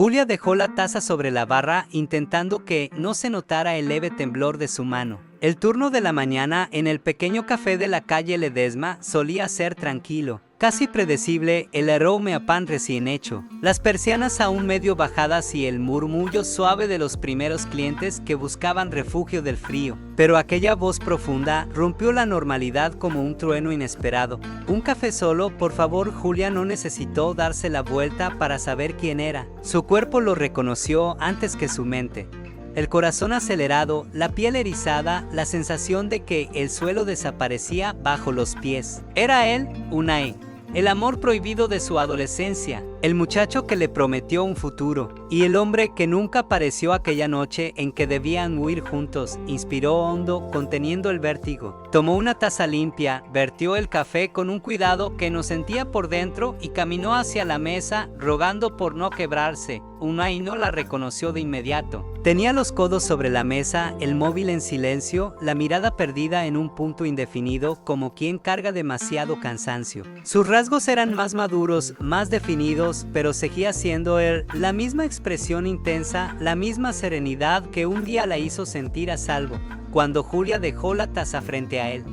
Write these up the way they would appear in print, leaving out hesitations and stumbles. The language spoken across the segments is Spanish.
Julia dejó la taza sobre la barra intentando que no se notara el leve temblor de su mano. El turno de la mañana en el pequeño café de la calle Ledesma solía ser tranquilo. Casi predecible el aroma a pan recién hecho, las persianas aún medio bajadas y el murmullo suave de los primeros clientes que buscaban refugio del frío. Pero aquella voz profunda rompió la normalidad como un trueno inesperado. ¿Un café solo? Por favor. Julia no necesitó darse la vuelta para saber quién era. Su cuerpo lo reconoció antes que su mente. El corazón acelerado, la piel erizada, la sensación de que el suelo desaparecía bajo los pies. Era él, Unai. El amor prohibido de su adolescencia, el muchacho que le prometió un futuro, y el hombre que nunca apareció aquella noche en que debían huir juntos. Inspiró hondo, conteniendo el vértigo. Tomó una taza limpia, vertió el café con un cuidado que no sentía por dentro y caminó hacia la mesa, rogando por no quebrarse. Unai no la reconoció de inmediato. Tenía los codos sobre la mesa, el móvil en silencio, la mirada perdida en un punto indefinido, como quien carga demasiado cansancio. Sus rasgos eran más maduros, más definidos, pero seguía siendo él, la misma expresión intensa, la misma serenidad que un día la hizo sentir a salvo, cuando Julia dejó la taza frente a él.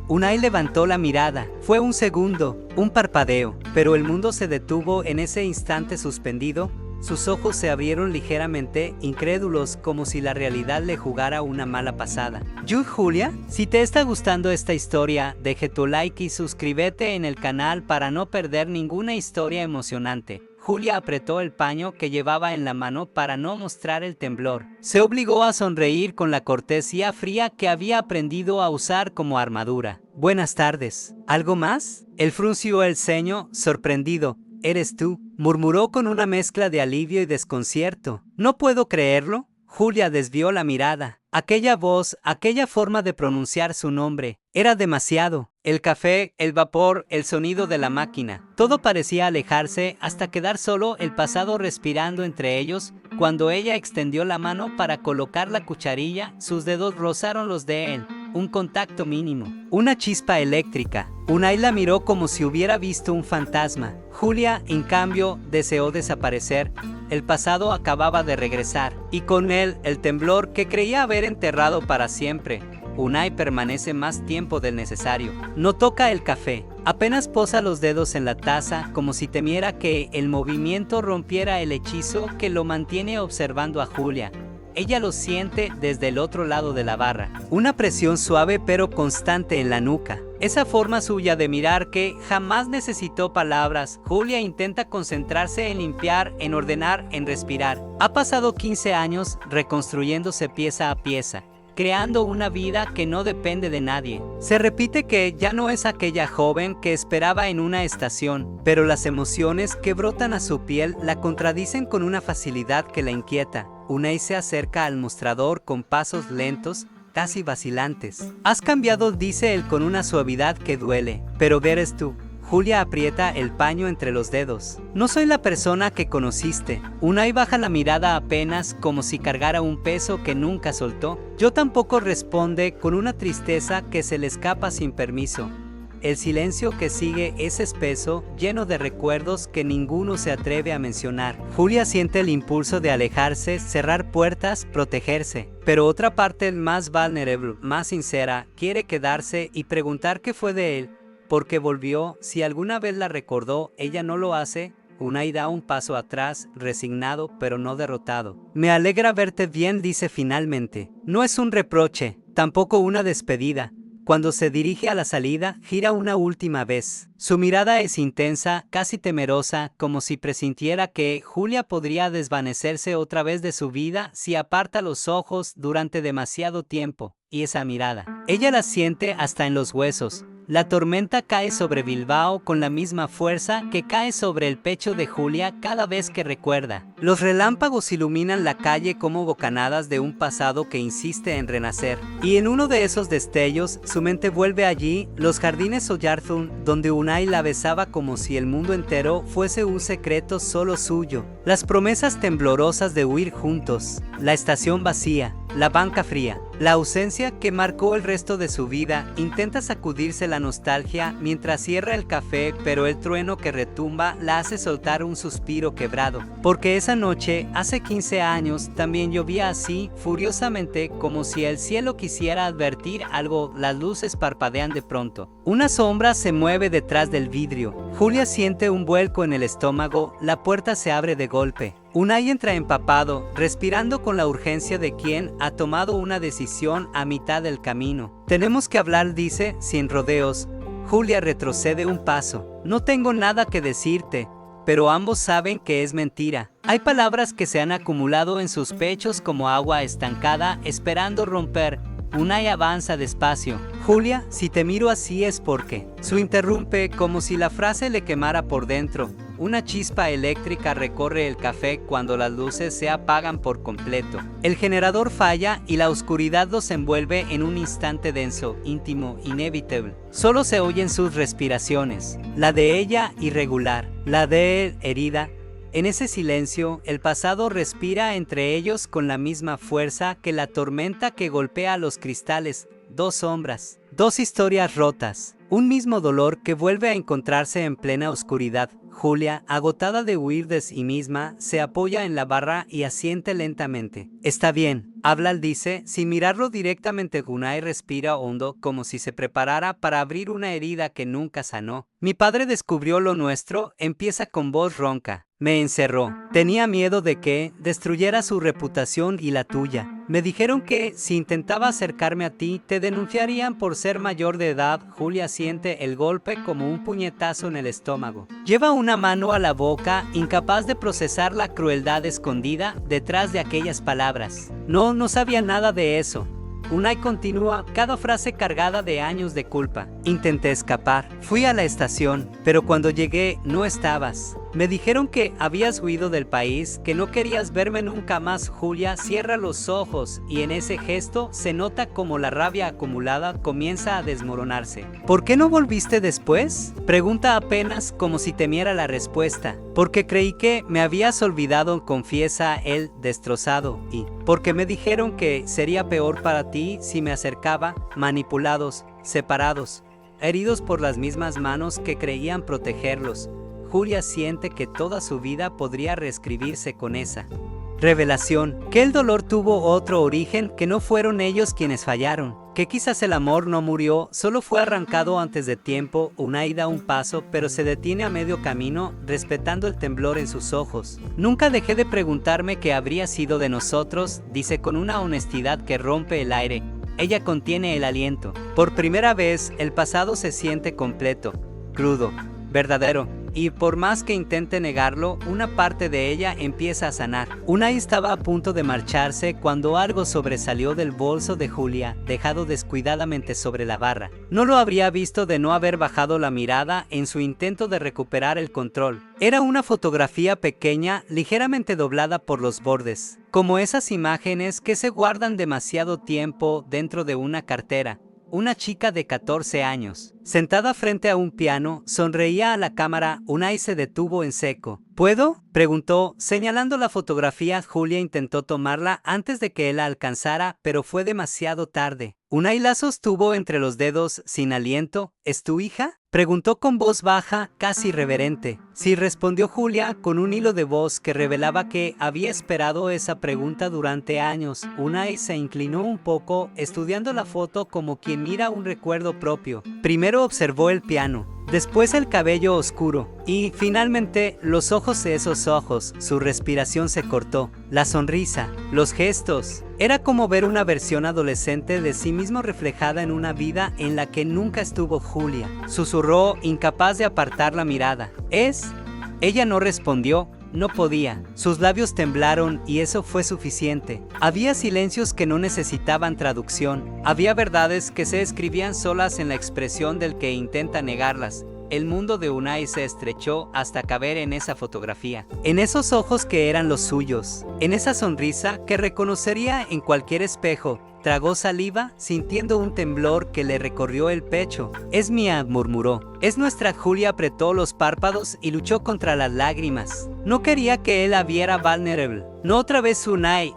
Unai levantó la mirada. Fue un segundo, un parpadeo, pero el mundo se detuvo en ese instante suspendido. Sus ojos se abrieron ligeramente, incrédulos, como si la realidad le jugara una mala pasada. Julia, si te está gustando esta historia, deje tu like y suscríbete en el canal para no perder ninguna historia emocionante. Julia apretó el paño que llevaba en la mano para no mostrar el temblor. Se obligó a sonreír con la cortesía fría que había aprendido a usar como armadura. Buenas tardes. ¿Algo más? Él frunció el ceño, sorprendido. ¿Eres tú?, murmuró con una mezcla de alivio y desconcierto. No puedo creerlo. Julia desvió la mirada. Aquella voz, aquella forma de pronunciar su nombre, era demasiado. El café, el vapor, el sonido de la máquina. Todo parecía alejarse hasta quedar solo el pasado respirando entre ellos. Cuando ella extendió la mano para colocar la cucharilla, sus dedos rozaron los de él. Un contacto mínimo, una chispa eléctrica. Unai la miró como si hubiera visto un fantasma. Julia, en cambio, deseó desaparecer. El pasado acababa de regresar, y con él el temblor que creía haber enterrado para siempre. Unai permanece más tiempo del necesario. No toca el café. Apenas posa los dedos en la taza, como si temiera que el movimiento rompiera el hechizo que lo mantiene observando a Julia. Ella lo siente desde el otro lado de la barra. Una presión suave pero constante en la nuca. Esa forma suya de mirar que jamás necesitó palabras. Julia intenta concentrarse en limpiar, en ordenar, en respirar. Ha pasado 15 años reconstruyéndose pieza a pieza, creando una vida que no depende de nadie. Se repite que ya no es aquella joven que esperaba en una estación, pero las emociones que brotan a su piel la contradicen con una facilidad que la inquieta. Unai se acerca al mostrador con pasos lentos, casi vacilantes. Has cambiado, dice él con una suavidad que duele. Pero eres tú. Julia aprieta el paño entre los dedos. No soy la persona que conociste. Unai baja la mirada apenas, como si cargara un peso que nunca soltó. Yo tampoco, responde con una tristeza que se le escapa sin permiso. El silencio que sigue es espeso, lleno de recuerdos que ninguno se atreve a mencionar. Julia siente el impulso de alejarse, cerrar puertas, protegerse. Pero otra parte, más vulnerable, más sincera, quiere quedarse y preguntar qué fue de él. ¿Por qué volvió? Si alguna vez la recordó, ella no lo hace. Unai da un paso atrás, resignado pero no derrotado. Me alegra verte bien, dice finalmente. No es un reproche, tampoco una despedida. Cuando se dirige a la salida, gira una última vez. Su mirada es intensa, casi temerosa, como si presintiera que Julia podría desvanecerse otra vez de su vida si aparta los ojos durante demasiado tiempo. Y esa mirada, ella la siente hasta en los huesos. La tormenta cae sobre Bilbao con la misma fuerza que cae sobre el pecho de Julia cada vez que recuerda. Los relámpagos iluminan la calle como bocanadas de un pasado que insiste en renacer. Y en uno de esos destellos, su mente vuelve allí, los jardines Oyarzún, donde Unai la besaba como si el mundo entero fuese un secreto solo suyo. Las promesas temblorosas de huir juntos. La estación vacía. la banca fría. La ausencia que marcó el resto de su vida intenta sacudirse la nostalgia mientras cierra el café, pero el trueno que retumba la hace soltar un suspiro quebrado. Porque esa noche, hace 15 años, también llovía así, furiosamente, como si el cielo quisiera advertir algo. Las luces parpadean de pronto. Una sombra se mueve detrás del vidrio. Julia siente un vuelco en el estómago, la puerta se abre de golpe. Unai entra empapado, respirando con la urgencia de quien ha tomado una decisión a mitad del camino. Tenemos que hablar, dice, sin rodeos. Julia retrocede un paso. No tengo nada que decirte, pero ambos saben que es mentira. Hay palabras que se han acumulado en sus pechos como agua estancada, esperando romper. Unai avanza despacio. Julia, si te miro así es porque. Su interrumpe como si la frase le quemara por dentro. Una chispa eléctrica recorre el café cuando las luces se apagan por completo. El generador falla y la oscuridad los envuelve en un instante denso, íntimo, inevitable. Solo se oyen sus respiraciones, la de ella irregular, la de él herida. En ese silencio, el pasado respira entre ellos con la misma fuerza que la tormenta que golpea los cristales. Dos sombras, dos historias rotas, un mismo dolor que vuelve a encontrarse en plena oscuridad. Julia, agotada de huir de sí misma, se apoya en la barra y asiente lentamente. Está bien, habla, dice, sin mirarlo directamente. Unai respira hondo como si se preparara para abrir una herida que nunca sanó. Mi padre descubrió lo nuestro, empieza con voz ronca. Me encerró. Tenía miedo de que destruyera su reputación y la tuya. Me dijeron que si intentaba acercarme a ti, te denunciarían por ser mayor de edad. Julia siente el golpe como un puñetazo en el estómago. Lleva una mano a la boca, incapaz de procesar la crueldad escondida detrás de aquellas palabras. No sabía nada de eso. Unai continúa, cada frase cargada de años de culpa. Intenté escapar. Fui a la estación, pero cuando llegué no estabas. Me dijeron que habías huido del país, que no querías verme nunca más. Julia cierra los ojos y en ese gesto se nota como la rabia acumulada comienza a desmoronarse. ¿Por qué no volviste después? Pregunta apenas como si temiera la respuesta. Porque creí que me habías olvidado, confiesa él destrozado, y porque me dijeron que sería peor para ti si me acercaba, manipulados, separados, heridos por las mismas manos que creían protegerlos. Julia siente que toda su vida podría reescribirse con esa revelación, que el dolor tuvo otro origen, que no fueron ellos quienes fallaron, que quizás el amor no murió, solo fue arrancado antes de tiempo. Unai da un paso, pero se detiene a medio camino, respetando el temblor en sus ojos. Nunca dejé de preguntarme qué habría sido de nosotros, dice con una honestidad que rompe el aire. Ella contiene el aliento. Por primera vez, el pasado se siente completo, crudo, verdadero. Y por más que intente negarlo, una parte de ella empieza a sanar. Unai estaba a punto de marcharse cuando algo sobresalió del bolso de Julia, dejado descuidadamente sobre la barra. No lo habría visto de no haber bajado la mirada en su intento de recuperar el control. Era una fotografía pequeña, ligeramente doblada por los bordes, como esas imágenes que se guardan demasiado tiempo dentro de una cartera. Una chica de 14 años, sentada frente a un piano, sonreía a la cámara. Unai se detuvo en seco. ¿Puedo?, preguntó, señalando la fotografía. Julia intentó tomarla antes de que él la alcanzara, pero fue demasiado tarde. Unai la sostuvo entre los dedos, sin aliento. ¿Es tu hija?, preguntó con voz baja, casi reverente. Sí, respondió Julia, con un hilo de voz que revelaba que había esperado esa pregunta durante años. Unai se inclinó un poco, estudiando la foto como quien mira un recuerdo propio. Primero observó el piano, después el cabello oscuro, y finalmente los ojos de esos ojos. Su respiración se cortó, la sonrisa, los gestos. Era como ver una versión adolescente de sí mismo reflejada en una vida en la que nunca estuvo. Julia susurró, incapaz de apartar la mirada. ¿Es? Ella no respondió. No podía. Sus labios temblaron y eso fue suficiente. Había silencios que no necesitaban traducción. Había verdades que se escribían solas en la expresión del que intenta negarlas. El mundo de Unai se estrechó hasta caber en esa fotografía, en esos ojos que eran los suyos, en esa sonrisa que reconocería en cualquier espejo. Tragó saliva, sintiendo un temblor que le recorrió el pecho. Es mía, murmuró. Es nuestra. Julia apretó los párpados y luchó contra las lágrimas. No quería que él la viera vulnerable. No otra vez Unai,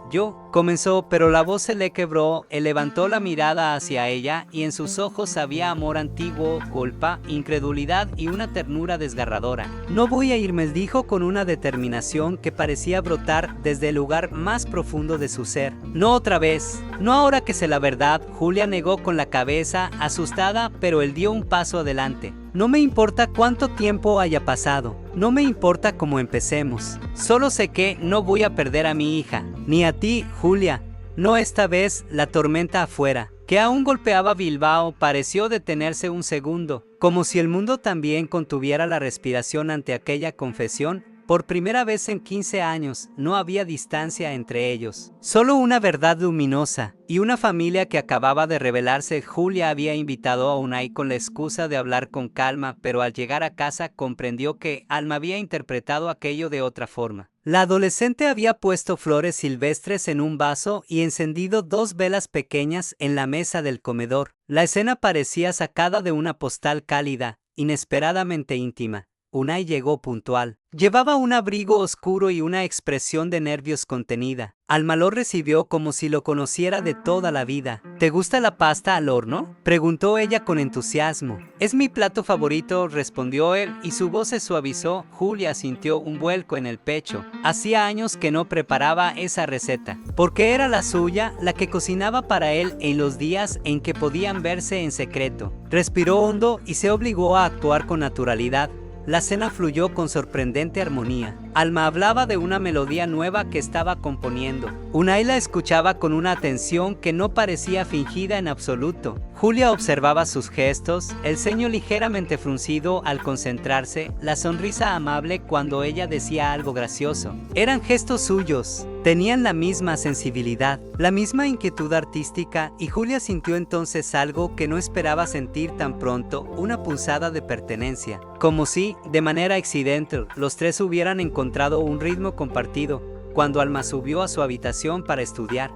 comenzó, pero la voz se le quebró. Él levantó la mirada hacia ella y en sus ojos había amor antiguo, culpa, incredulidad y una ternura desgarradora. No voy a irme, dijo con una determinación que parecía brotar desde el lugar más profundo de su ser. No otra vez. No ahora que sé la verdad. Julia negó con la cabeza, asustada, pero él dio un paso adelante. No me importa cuánto tiempo haya pasado, no me importa cómo empecemos. Solo sé que no voy a perder a mi hija, ni a ti, Julia. No esta vez. La tormenta afuera, que aún golpeaba Bilbao, pareció detenerse un segundo, como si el mundo también contuviera la respiración ante aquella confesión. Por primera vez en 15 años, no había distancia entre ellos. Solo una verdad luminosa y una familia que acababa de revelarse. Julia había invitado a Unai con la excusa de hablar con calma, pero al llegar a casa comprendió que Alma había interpretado aquello de otra forma. La adolescente había puesto flores silvestres en un vaso y encendido 2 velas pequeñas en la mesa del comedor. La escena parecía sacada de una postal cálida, inesperadamente íntima. Unai llegó puntual. Llevaba un abrigo oscuro y una expresión de nervios contenida. Alma lo recibió como si lo conociera de toda la vida. ¿Te gusta la pasta al horno?, preguntó ella con entusiasmo. Es mi plato favorito, respondió él, y su voz se suavizó. Julia sintió un vuelco en el pecho. Hacía años que no preparaba esa receta, porque era la suya, la que cocinaba para él en los días en que podían verse en secreto. Respiró hondo y se obligó a actuar con naturalidad. La cena fluyó con sorprendente armonía. Alma hablaba de una melodía nueva que estaba componiendo. Unai la escuchaba con una atención que no parecía fingida en absoluto. Julia observaba sus gestos, el ceño ligeramente fruncido al concentrarse, la sonrisa amable cuando ella decía algo gracioso. Eran gestos suyos. Tenían la misma sensibilidad, la misma inquietud artística, y Julia sintió entonces algo que no esperaba sentir tan pronto, una punzada de pertenencia. Como si, de manera accidental, los tres hubieran encontrado un ritmo compartido, cuando Alma subió a su habitación para estudiar.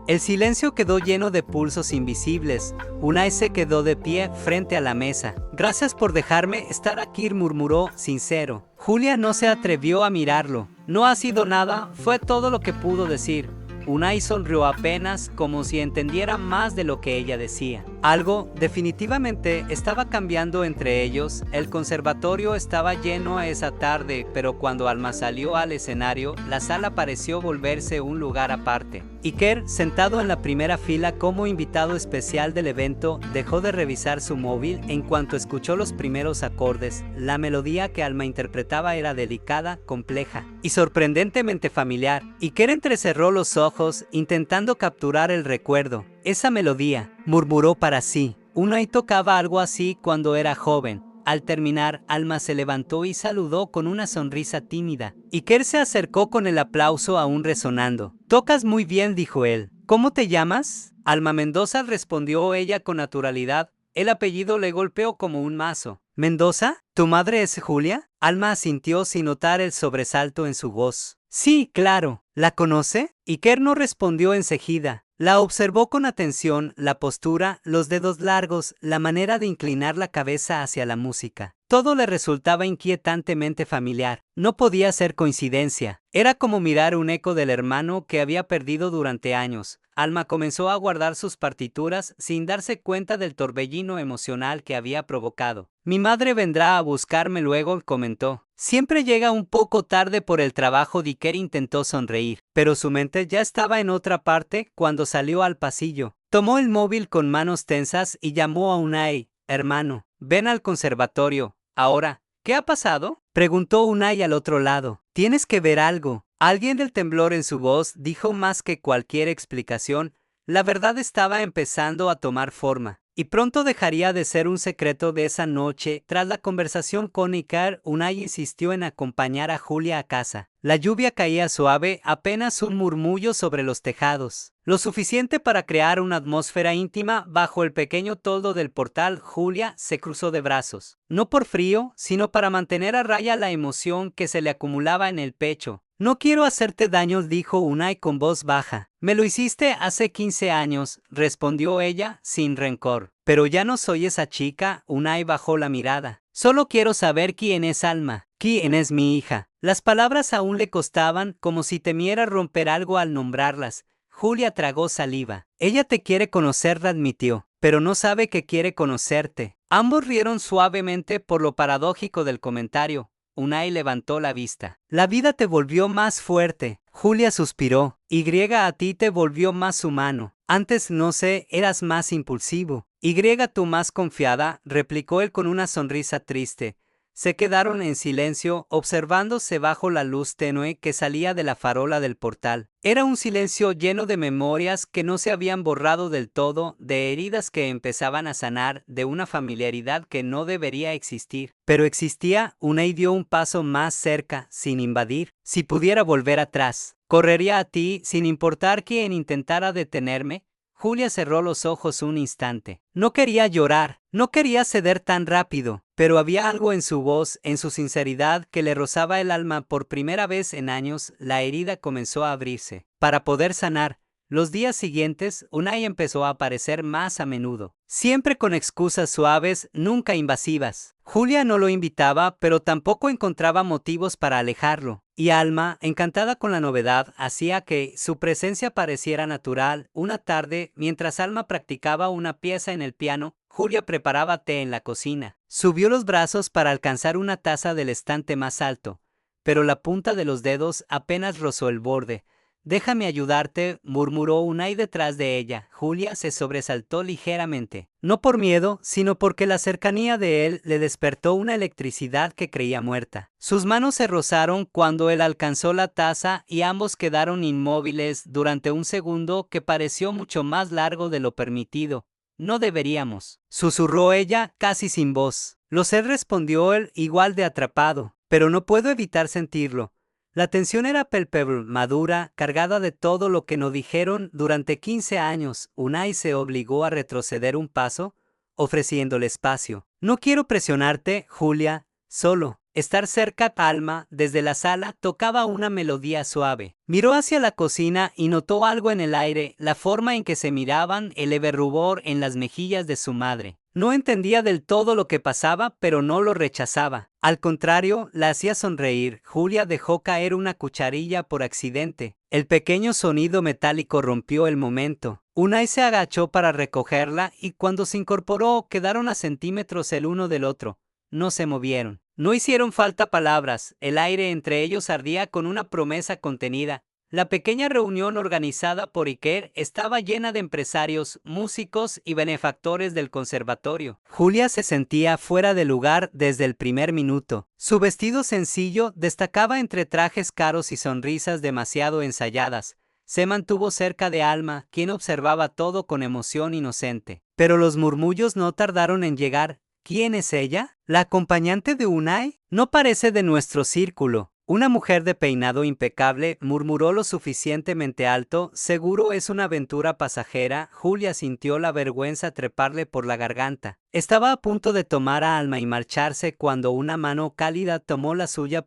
El silencio quedó lleno de pulsos invisibles. Unai se quedó de pie frente a la mesa. Gracias por dejarme estar aquí, murmuró, sincero. Julia no se atrevió a mirarlo. No ha sido nada, fue todo lo que pudo decir. Unai sonrió apenas, como si entendiera más de lo que ella decía. Algo, definitivamente, estaba cambiando entre ellos. El conservatorio estaba lleno esa tarde, pero cuando Alma salió al escenario, la sala pareció volverse un lugar aparte. Iker, sentado en la primera fila como invitado especial del evento, dejó de revisar su móvil en cuanto escuchó los primeros acordes. La melodía que Alma interpretaba era delicada, compleja y sorprendentemente familiar. Iker entrecerró los ojos, intentando capturar el recuerdo. Esa melodía, murmuró para sí. Unai tocaba algo así cuando era joven. Al terminar, Alma se levantó y saludó con una sonrisa tímida. Iker se acercó con el aplauso aún resonando. Tocas muy bien, dijo él. ¿Cómo te llamas? Alma Mendoza, respondió ella con naturalidad. El apellido le golpeó como un mazo. ¿Mendoza? ¿Tu madre es Julia? Alma asintió sin notar el sobresalto en su voz. Sí, claro. ¿La conoce? Iker no respondió enseguida. La observó con atención, la postura, los dedos largos, la manera de inclinar la cabeza hacia la música. Todo le resultaba inquietantemente familiar. No podía ser coincidencia. Era como mirar un eco del hermano que había perdido durante años. Alma comenzó a guardar sus partituras sin darse cuenta del torbellino emocional que había provocado. Mi madre vendrá a buscarme luego, comentó. Siempre llega un poco tarde por el trabajo. Iker intentó sonreír, pero su mente ya estaba en otra parte cuando salió al pasillo. Tomó el móvil con manos tensas y llamó a Unai. Hermano, ven al conservatorio. Ahora, ¿qué ha pasado?, preguntó Unai al otro lado. Tienes que ver algo. Alguien del temblor en su voz dijo más que cualquier explicación. La verdad estaba empezando a tomar forma, y pronto dejaría de ser un secreto de esa noche. Tras la conversación con Iker, Unai insistió en acompañar a Julia a casa. La lluvia caía suave, apenas un murmullo sobre los tejados, lo suficiente para crear una atmósfera íntima. Bajo el pequeño toldo del portal, Julia se cruzó de brazos, no por frío, sino para mantener a raya la emoción que se le acumulaba en el pecho. No quiero hacerte daño, dijo Unai con voz baja. Me lo hiciste hace 15 años, respondió ella, sin rencor. Pero ya no soy esa chica. Unai bajó la mirada. Solo quiero saber quién es Alma. ¿Quién es mi hija? Las palabras aún le costaban, como si temiera romper algo al nombrarlas. Julia tragó saliva. Ella te quiere conocer, admitió, pero no sabe que quiere conocerte. Ambos rieron suavemente por lo paradójico del comentario. Unai levantó la vista. La vida te volvió más fuerte. Julia suspiró. Y a ti te volvió más humano. Antes, no sé, eras más impulsivo. Y tú más confiada, replicó él con una sonrisa triste. Se quedaron en silencio, observándose bajo la luz tenue que salía de la farola del portal. Era un silencio lleno de memorias que no se habían borrado del todo, de heridas que empezaban a sanar, de una familiaridad que no debería existir. Pero existía, Unai dio un paso más cerca, sin invadir. Si pudiera volver atrás, correría a ti sin importar quién intentara detenerme. Julia cerró los ojos un instante. No quería llorar, no quería ceder tan rápido, pero había algo en su voz, en su sinceridad, que le rozaba el alma. Por primera vez en años, la herida comenzó a abrirse. Para poder sanar, los días siguientes, Unai empezó a aparecer más a menudo. Siempre con excusas suaves, nunca invasivas. Julia no lo invitaba, pero tampoco encontraba motivos para alejarlo. Y Alma, encantada con la novedad, hacía que su presencia pareciera natural. Una tarde, mientras Alma practicaba una pieza en el piano, Julia preparaba té en la cocina. Subió los brazos para alcanzar una taza del estante más alto, pero la punta de los dedos apenas rozó el borde. «Déjame ayudarte», murmuró Unai detrás de ella. Julia se sobresaltó ligeramente. No por miedo, sino porque la cercanía de él le despertó una electricidad que creía muerta. Sus manos se rozaron cuando él alcanzó la taza y ambos quedaron inmóviles durante un segundo que pareció mucho más largo de lo permitido. «No deberíamos», susurró ella, casi sin voz. Lo sé, respondió él, igual de atrapado. «Pero no puedo evitar sentirlo». La tensión era palpable, madura, cargada de todo lo que no dijeron durante 15 años. Unai se obligó a retroceder un paso, ofreciéndole espacio. «No quiero presionarte, Julia, solo estar cerca». Alma, desde la sala, tocaba una melodía suave. Miró hacia la cocina y notó algo en el aire, la forma en que se miraban, el leve rubor en las mejillas de su madre. No entendía del todo lo que pasaba, pero no lo rechazaba. Al contrario, la hacía sonreír. Julia dejó caer una cucharilla por accidente. El pequeño sonido metálico rompió el momento. Unai se agachó para recogerla y cuando se incorporó quedaron a centímetros el uno del otro. No se movieron. No hicieron falta palabras. El aire entre ellos ardía con una promesa contenida. La pequeña reunión organizada por Iker estaba llena de empresarios, músicos y benefactores del conservatorio. Julia se sentía fuera de lugar desde el primer minuto. Su vestido sencillo destacaba entre trajes caros y sonrisas demasiado ensayadas. Se mantuvo cerca de Alma, quien observaba todo con emoción inocente. Pero los murmullos no tardaron en llegar. ¿Quién es ella? ¿La acompañante de Unai? No parece de nuestro círculo. Una mujer de peinado impecable murmuró lo suficientemente alto. «Seguro es una aventura pasajera». Julia sintió la vergüenza treparle por la garganta. Estaba a punto de tomar a Alma y marcharse cuando una mano cálida tomó la suya.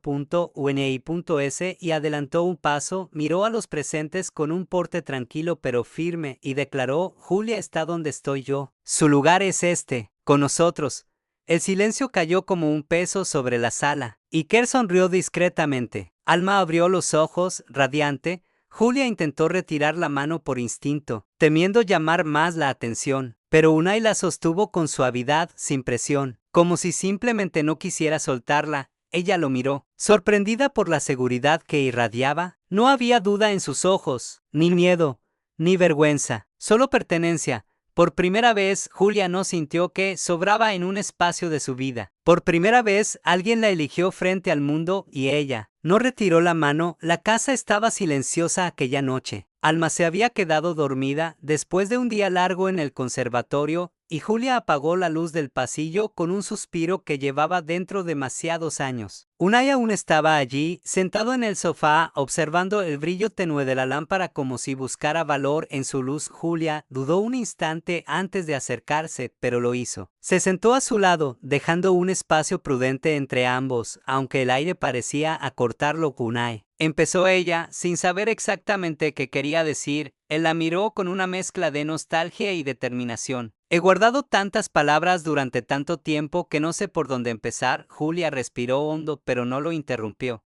«Unai.s» y adelantó un paso, miró a los presentes con un porte tranquilo pero firme y declaró: «Julia está donde estoy yo. Su lugar es este, con nosotros». El silencio cayó como un peso sobre la sala. Iker sonrió discretamente. Alma abrió los ojos, radiante. Julia intentó retirar la mano por instinto, temiendo llamar más la atención, pero Unai la sostuvo con suavidad, sin presión, como si simplemente no quisiera soltarla. Ella lo miró, sorprendida por la seguridad que irradiaba. No había duda en sus ojos, ni miedo, ni vergüenza, solo pertenencia. Por primera vez, Julia no sintió que sobraba en un espacio de su vida. Por primera vez, alguien la eligió frente al mundo y ella no retiró la mano. La casa estaba silenciosa aquella noche. Alma se había quedado dormida después de un día largo en el conservatorio y Julia apagó la luz del pasillo con un suspiro que llevaba dentro demasiados años. Unai aún estaba allí, sentado en el sofá, observando el brillo tenue de la lámpara como si buscara valor en su luz. Julia dudó un instante antes de acercarse, pero lo hizo. Se sentó a su lado, dejando un espacio prudente entre ambos, aunque el aire parecía acortarlo. Unai Empezó ella, sin saber exactamente qué quería decir. Él la miró con una mezcla de nostalgia y determinación. He guardado tantas palabras durante tanto tiempo que no sé por dónde empezar. Julia respiró hondo, pero no lo interrumpió.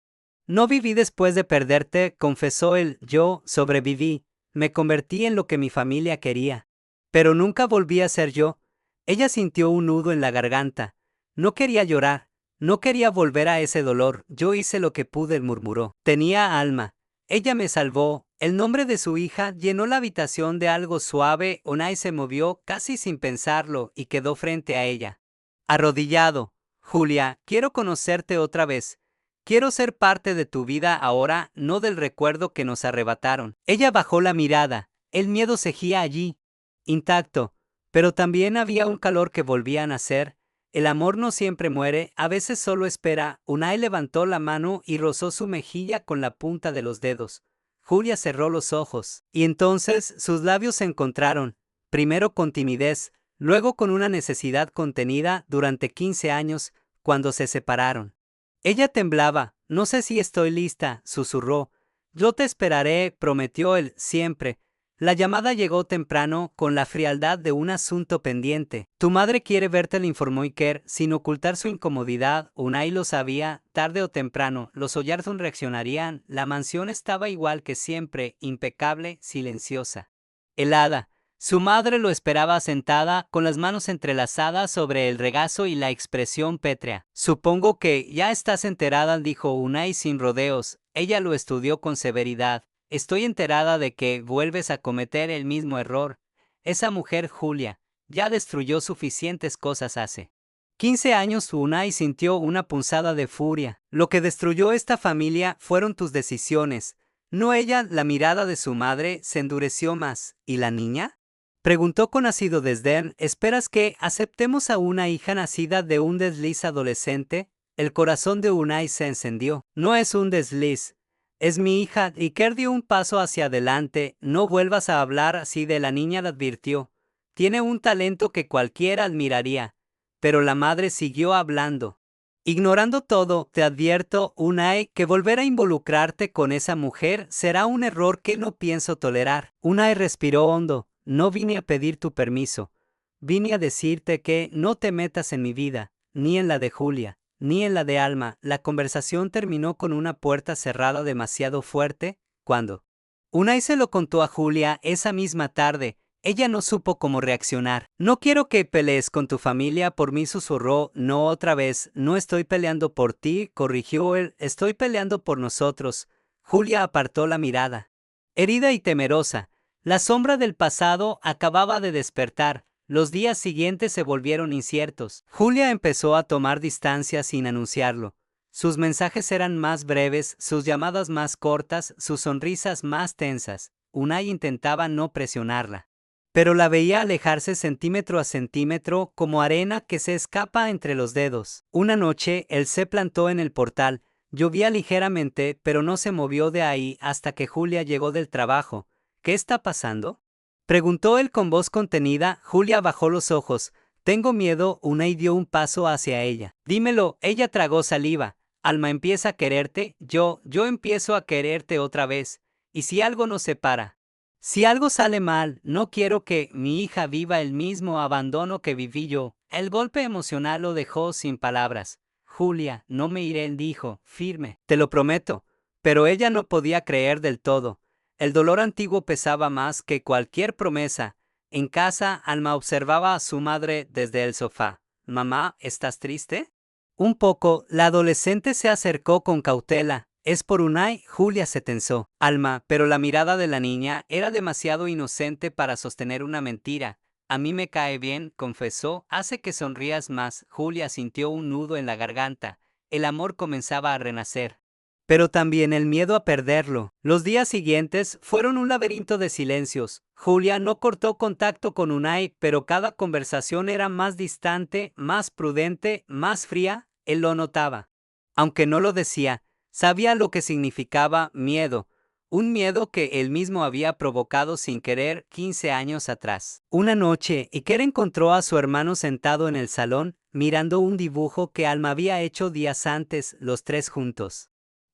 No viví después de perderte, confesó él. Yo sobreviví. Me convertí en lo que mi familia quería. Pero nunca volví a ser yo. Ella sintió un nudo en la garganta. No quería llorar. No quería volver a ese dolor. Yo hice lo que pude, murmuró. Tenía alma. Ella me salvó. El nombre de su hija llenó la habitación de algo suave. Unai se movió casi sin pensarlo y quedó frente a ella. Arrodillado. Julia, quiero conocerte otra vez. Quiero ser parte de tu vida ahora, no del recuerdo que nos arrebataron. Ella bajó la mirada. El miedo seguía allí, intacto, pero también había un calor que volvía a nacer. El amor no siempre muere, a veces solo espera. Unai levantó la mano y rozó su mejilla con la punta de los dedos. Julia cerró los ojos, y entonces sus labios se encontraron, primero con timidez, luego con una necesidad contenida durante 15 años, cuando se separaron. Ella temblaba. No sé si estoy lista, susurró. Yo te esperaré, prometió él, siempre. La llamada llegó temprano, con la frialdad de un asunto pendiente. Tu madre quiere verte, le informó Iker, sin ocultar su incomodidad. Unai lo sabía, tarde o temprano, los Oyarzún reaccionarían. La mansión estaba igual que siempre, impecable, silenciosa. Helada. Su madre lo esperaba sentada, con las manos entrelazadas sobre el regazo y la expresión pétrea. Supongo que ya estás enterada, dijo Unai sin rodeos. Ella lo estudió con severidad. Estoy enterada de que vuelves a cometer el mismo error. Esa mujer, Julia, ya destruyó suficientes cosas hace 15 años. Unai sintió una punzada de furia. Lo que destruyó esta familia fueron tus decisiones, no ella. La mirada de su madre se endureció más. ¿Y la niña?, preguntó con ácido desdén. ¿Esperas que aceptemos a una hija nacida de un desliz adolescente? El corazón de Unai se encendió. No es un desliz. Es mi hija. Iker dio un paso hacia adelante. No vuelvas a hablar así de la niña, le advirtió. Tiene un talento que cualquiera admiraría. Pero la madre siguió hablando. Ignorando todo, te advierto, Unai, que volver a involucrarte con esa mujer será un error que no pienso tolerar. Unai respiró hondo. No vine a pedir tu permiso. Vine a decirte que no te metas en mi vida, ni en la de Julia, ni en la de Alma. La conversación terminó con una puerta cerrada demasiado fuerte. Cuando Unai se lo contó a Julia esa misma tarde, ella no supo cómo reaccionar. No quiero que pelees con tu familia por mí, susurró. No, otra vez, no estoy peleando por ti, corrigió él, estoy peleando por nosotros. Julia apartó la mirada, herida y temerosa. La sombra del pasado acababa de despertar. Los días siguientes se volvieron inciertos. Julia empezó a tomar distancia sin anunciarlo. Sus mensajes eran más breves, sus llamadas más cortas, sus sonrisas más tensas. Unai intentaba no presionarla, pero la veía alejarse centímetro a centímetro, como arena que se escapa entre los dedos. Una noche, él se plantó en el portal. Llovía ligeramente, pero no se movió de ahí hasta que Julia llegó del trabajo. ¿Qué está pasando?, preguntó él con voz contenida. Julia bajó los ojos. Tengo miedo. Unai dio un paso hacia ella. Dímelo. Ella tragó saliva. Alma empieza a quererte. Yo empiezo a quererte otra vez. ¿Y si algo nos separa? Si algo sale mal, no quiero que mi hija viva el mismo abandono que viví yo. El golpe emocional lo dejó sin palabras. Julia, no me iré, él dijo, firme. Te lo prometo. Pero ella no podía creer del todo. El dolor antiguo pesaba más que cualquier promesa. En casa, Alma observaba a su madre desde el sofá. Mamá, ¿estás triste? Un poco. La adolescente se acercó con cautela. Es por Unai. Julia se tensó. Alma, pero la mirada de la niña era demasiado inocente para sostener una mentira. A mí me cae bien, confesó. Hace que sonrías más. Julia sintió un nudo en la garganta. El amor comenzaba a renacer, pero también el miedo a perderlo. Los días siguientes fueron un laberinto de silencios. Julia no cortó contacto con Unai, pero cada conversación era más distante, más prudente, más fría. Él lo notaba. Aunque no lo decía, sabía lo que significaba miedo. Un miedo que él mismo había provocado sin querer 15 años atrás. Una noche, Iker encontró a su hermano sentado en el salón, mirando un dibujo que Alma había hecho días antes, los tres juntos.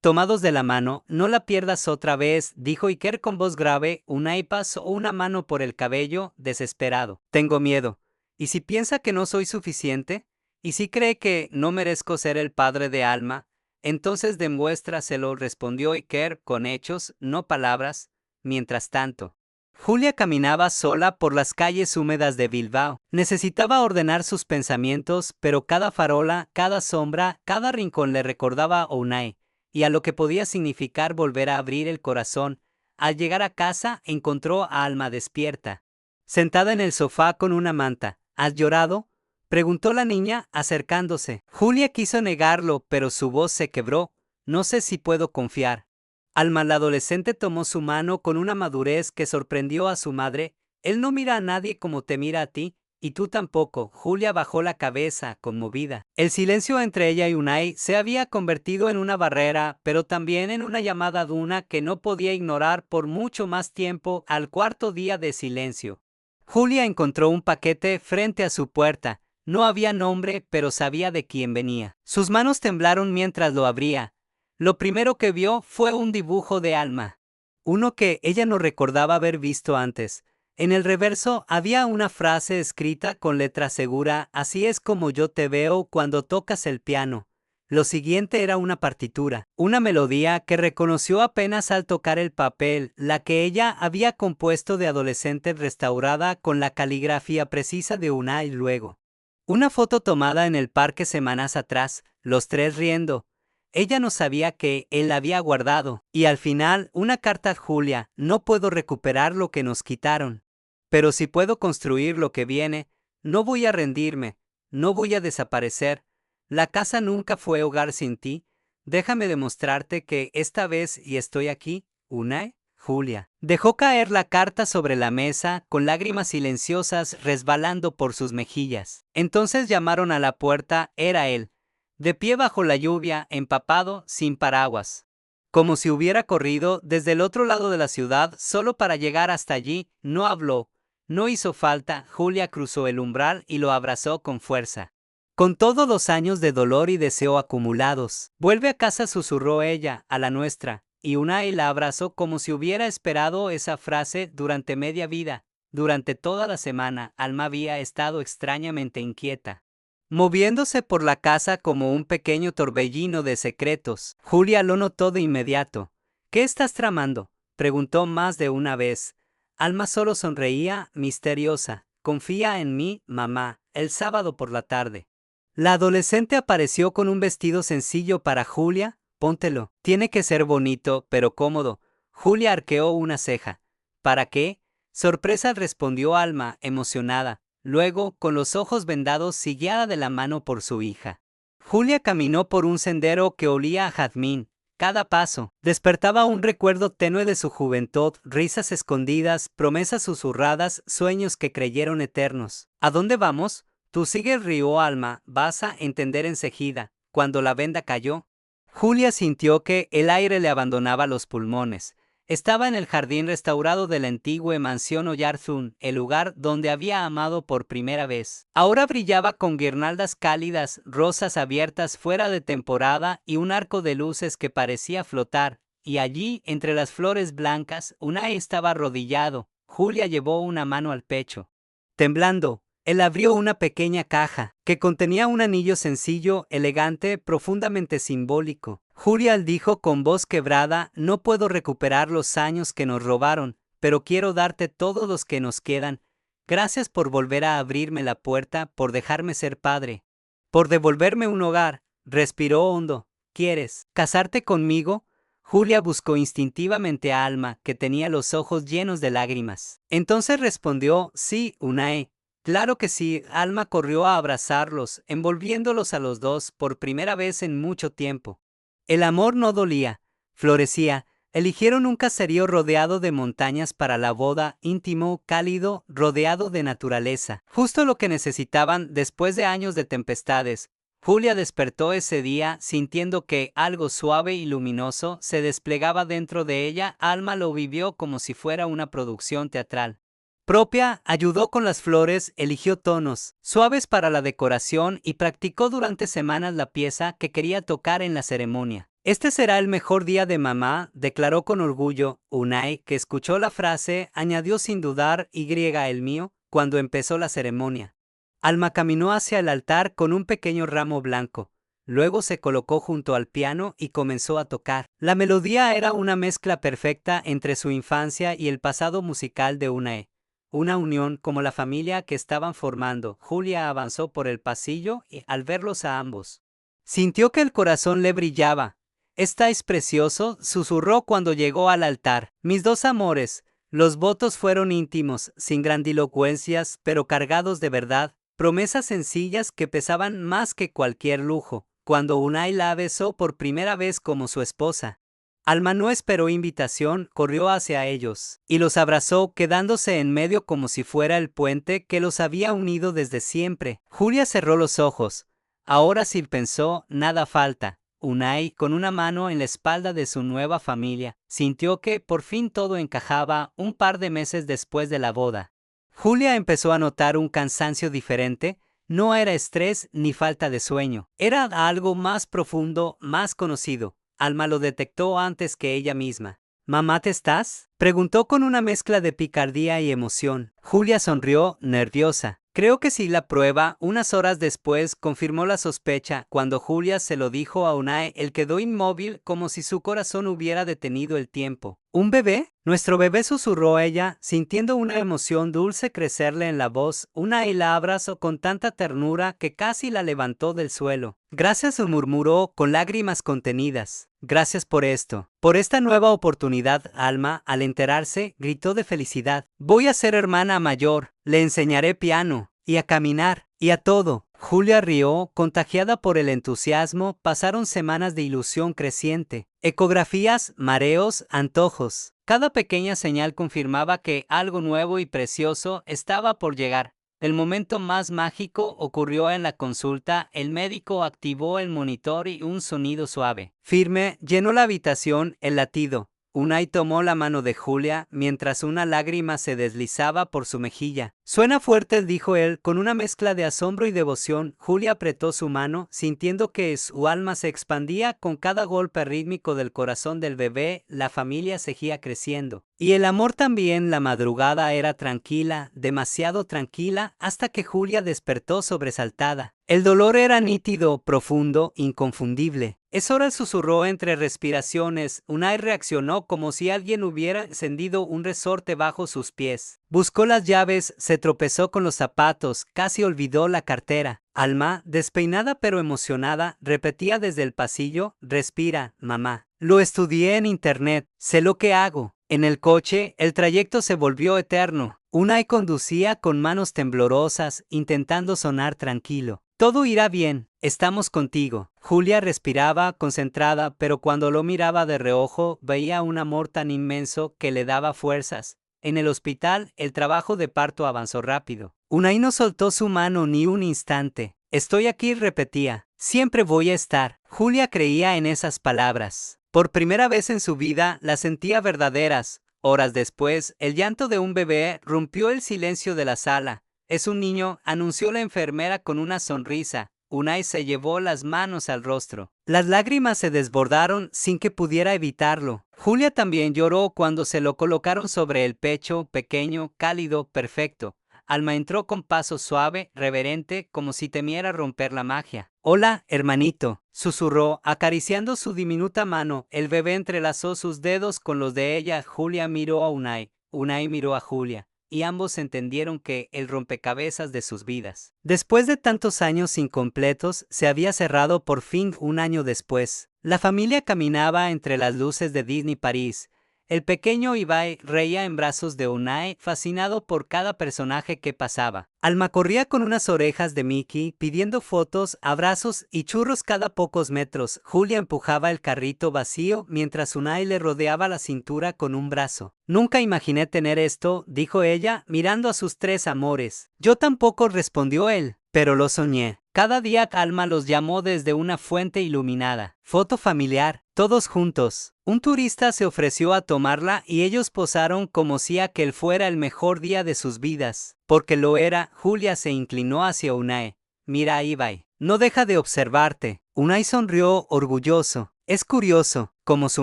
Tomados de la mano, no la pierdas otra vez, dijo Iker con voz grave. Unai pasó una mano por el cabello, desesperado. Tengo miedo. ¿Y si piensa que no soy suficiente? ¿Y si cree que no merezco ser el padre de Alma? Entonces demuéstraselo, respondió Iker, con hechos, no palabras. Mientras tanto, Julia caminaba sola por las calles húmedas de Bilbao. Necesitaba ordenar sus pensamientos, pero cada farola, cada sombra, cada rincón le recordaba a Unai, y a lo que podía significar volver a abrir el corazón. Al llegar a casa, encontró a Alma despierta, sentada en el sofá con una manta. ¿Has llorado?, preguntó la niña, acercándose. Julia quiso negarlo, pero su voz se quebró. No sé si puedo confiar. Alma, la adolescente, tomó su mano con una madurez que sorprendió a su madre. Él no mira a nadie como te mira a ti, y tú tampoco. Julia bajó la cabeza, conmovida. El silencio entre ella y Unai se había convertido en una barrera, pero también en una llamada duna que no podía ignorar por mucho más tiempo. Al cuarto día de silencio, Julia encontró un paquete frente a su puerta. No había nombre, pero sabía de quién venía. Sus manos temblaron mientras lo abría. Lo primero que vio fue un dibujo de Alma, uno que ella no recordaba haber visto antes. En el reverso había una frase escrita con letra segura: así es como yo te veo cuando tocas el piano. Lo siguiente era una partitura, una melodía que reconoció apenas al tocar el papel, la que ella había compuesto de adolescente, restaurada con la caligrafía precisa de Unai. Luego, una foto tomada en el parque semanas atrás, los tres riendo. Ella no sabía que él la había guardado. Y al final, una carta a Julia: no puedo recuperar lo que nos quitaron, pero sí puedo construir lo que viene. No voy a rendirme, no voy a desaparecer. La casa nunca fue hogar sin ti. Déjame demostrarte que esta vez y estoy aquí, Unai. Julia dejó caer la carta sobre la mesa, con lágrimas silenciosas resbalando por sus mejillas. Entonces llamaron a la puerta. Era él, de pie bajo la lluvia, empapado, sin paraguas, como si hubiera corrido desde el otro lado de la ciudad solo para llegar hasta allí. No habló, no hizo falta. Julia cruzó el umbral y lo abrazó con fuerza. Con todos los años de dolor y deseo acumulados, vuelve a casa, susurró ella, a la nuestra. Y Unai la abrazó como si hubiera esperado esa frase durante media vida. Durante toda la semana, Alma había estado extrañamente inquieta, moviéndose por la casa como un pequeño torbellino de secretos. Julia lo notó de inmediato. ¿Qué estás tramando?, preguntó más de una vez. Alma solo sonreía, misteriosa. Confía en mí, mamá. El sábado por la tarde, la adolescente apareció con un vestido sencillo para Julia. Póntelo. Tiene que ser bonito, pero cómodo. Julia arqueó una ceja. ¿Para qué? Sorpresa, respondió Alma, emocionada. Luego, con los ojos vendados y guiada de la mano por su hija, Julia caminó por un sendero que olía a jazmín. Cada paso despertaba un recuerdo tenue de su juventud, risas escondidas, promesas susurradas, sueños que creyeron eternos. ¿A dónde vamos? Tú sigue, rió Alma. Vas a entender enseguida. Cuando la venda cayó, Julia sintió que el aire le abandonaba los pulmones. Estaba en el jardín restaurado de la antigua mansión Oyarzún, el lugar donde había amado por primera vez. Ahora brillaba con guirnaldas cálidas, rosas abiertas fuera de temporada y un arco de luces que parecía flotar. Y allí, entre las flores blancas, Unai estaba arrodillado. Julia llevó una mano al pecho. Temblando, él abrió una pequeña caja que contenía un anillo sencillo, elegante, profundamente simbólico. Julia dijo con voz quebrada: no puedo recuperar los años que nos robaron, pero quiero darte todos los que nos quedan. Gracias por volver a abrirme la puerta, por dejarme ser padre, por devolverme un hogar. Respiró hondo. ¿Quieres casarte conmigo? Julia buscó instintivamente a Alma, que tenía los ojos llenos de lágrimas. Entonces respondió: sí, Unai. Claro que sí. Alma corrió a abrazarlos, envolviéndolos a los dos por primera vez en mucho tiempo. El amor no dolía, florecía. Eligieron un caserío rodeado de montañas para la boda, íntimo, cálido, rodeado de naturaleza. Justo lo que necesitaban después de años de tempestades. Julia despertó ese día sintiendo que algo suave y luminoso se desplegaba dentro de ella. Alma lo vivió como si fuera una producción teatral propia. Ayudó con las flores, eligió tonos suaves para la decoración y practicó durante semanas la pieza que quería tocar en la ceremonia. Este será el mejor día de mamá, declaró con orgullo. Unai, que escuchó la frase, añadió sin dudar, el mío, cuando empezó la ceremonia. Alma caminó hacia el altar con un pequeño ramo blanco. Luego se colocó junto al piano y comenzó a tocar. La melodía era una mezcla perfecta entre su infancia y el pasado musical de Unai. Una unión como la familia que estaban formando. Julia avanzó por el pasillo y, al verlos a ambos, sintió que el corazón le brillaba. «Estáis precioso», susurró cuando llegó al altar. «Mis dos amores». Los votos fueron íntimos, sin grandilocuencias, pero cargados de verdad. Promesas sencillas que pesaban más que cualquier lujo. Cuando Unai la besó por primera vez como su esposa, Alma no esperó invitación, corrió hacia ellos y los abrazó, quedándose en medio como si fuera el puente que los había unido desde siempre. Julia cerró los ojos. Ahora sí pensó, nada falta. Unai, con una mano en la espalda de su nueva familia, sintió que por fin todo encajaba un par de meses después de la boda. Julia empezó a notar un cansancio diferente. No era estrés ni falta de sueño, era algo más profundo, más conocido. Alma lo detectó antes que ella misma. «¿Mamá, te estás?», preguntó con una mezcla de picardía y emoción. Julia sonrió, nerviosa. «Creo que sí». La prueba, unas horas después, confirmó la sospecha. Cuando Julia se lo dijo a Unai, él quedó inmóvil como si su corazón hubiera detenido el tiempo. «¿Un bebé?». «Nuestro bebé», susurró ella, sintiendo una emoción dulce crecerle en la voz. Unai la abrazó con tanta ternura que casi la levantó del suelo. «Gracias», murmuró con lágrimas contenidas. «Gracias por esto, por esta nueva oportunidad». Alma, al enterarse, gritó de felicidad. «Voy a ser hermana mayor, le enseñaré piano, y a caminar, y a todo». Julia rió, contagiada por el entusiasmo. Pasaron semanas de ilusión creciente. Ecografías, mareos, antojos. Cada pequeña señal confirmaba que algo nuevo y precioso estaba por llegar. El momento más mágico ocurrió en la consulta. El médico activó el monitor y un sonido suave, firme, llenó la habitación. El latido. Unai tomó la mano de Julia mientras una lágrima se deslizaba por su mejilla. «Suena fuerte», dijo él, con una mezcla de asombro y devoción. Julia apretó su mano, sintiendo que su alma se expandía con cada golpe rítmico del corazón del bebé. La familia seguía creciendo. Y el amor también. La madrugada era tranquila, demasiado tranquila, hasta que Julia despertó sobresaltada. El dolor era nítido, profundo, inconfundible. «Es hora», susurró entre respiraciones. Unai reaccionó como si alguien hubiera encendido un resorte bajo sus pies. Buscó las llaves, se tropezó con los zapatos, casi olvidó la cartera. Alma, despeinada pero emocionada, repetía desde el pasillo: «Respira, mamá. Lo estudié en internet, sé lo que hago». En el coche, el trayecto se volvió eterno. Unai conducía con manos temblorosas, intentando sonar tranquilo. «Todo irá bien, estamos contigo». Julia respiraba, concentrada, pero cuando lo miraba de reojo, veía un amor tan inmenso que le daba fuerzas. En el hospital, el trabajo de parto avanzó rápido. Unai no soltó su mano ni un instante. «Estoy aquí», repetía. «Siempre voy a estar». Julia creía en esas palabras. Por primera vez en su vida, las sentía verdaderas. Horas después, el llanto de un bebé rompió el silencio de la sala. «Es un niño», anunció la enfermera con una sonrisa. Unai se llevó las manos al rostro. Las lágrimas se desbordaron sin que pudiera evitarlo. Julia también lloró cuando se lo colocaron sobre el pecho, pequeño, cálido, perfecto. Alma entró con paso suave, reverente, como si temiera romper la magia. «Hola, hermanito», susurró, acariciando su diminuta mano. El bebé entrelazó sus dedos con los de ella. Julia miró a Unai. Unai miró a Julia. Y ambos entendieron que el rompecabezas de sus vidas, después de tantos años incompletos, se había cerrado por fin un año después. La familia caminaba entre las luces de Disney París. El pequeño Ibai reía en brazos de Unai, fascinado por cada personaje que pasaba. Alma corría con unas orejas de Mickey, pidiendo fotos, abrazos y churros cada pocos metros. Julia empujaba el carrito vacío mientras Unai le rodeaba la cintura con un brazo. «Nunca imaginé tener esto», dijo ella, mirando a sus tres amores. «Yo tampoco», respondió él, «pero lo soñé». Cada día Alma los llamó desde una fuente iluminada. Foto familiar, todos juntos. Un turista se ofreció a tomarla y ellos posaron como si aquel fuera el mejor día de sus vidas. Porque lo era. Julia se inclinó hacia Unai. «Mira, Ibai, no deja de observarte». Unai sonrió orgulloso. Es curioso, como su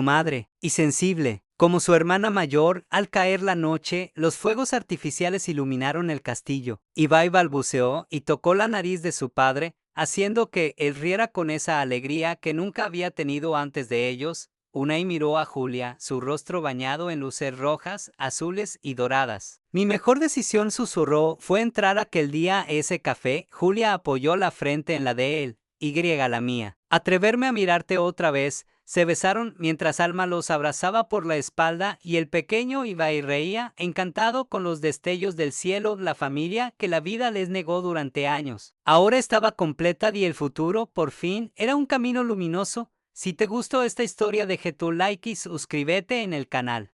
madre, y sensible, como su hermana mayor. Al caer la noche, los fuegos artificiales iluminaron el castillo. Ibai balbuceó y tocó la nariz de su padre, haciendo que él riera con esa alegría que nunca había tenido antes de ellos. Unai miró a Julia, su rostro bañado en luces rojas, azules y doradas. Mi mejor decisión, susurró, fue entrar aquel día a ese café. Julia apoyó la frente en la de él, y la mía. Atreverme a mirarte otra vez. Se besaron mientras Alma los abrazaba por la espalda y el pequeño Ibai reía, encantado con los destellos del cielo, la familia que la vida les negó durante años. Ahora estaba completa y el futuro, por fin, era un camino luminoso. Si te gustó esta historia, deja tu like y suscríbete en el canal.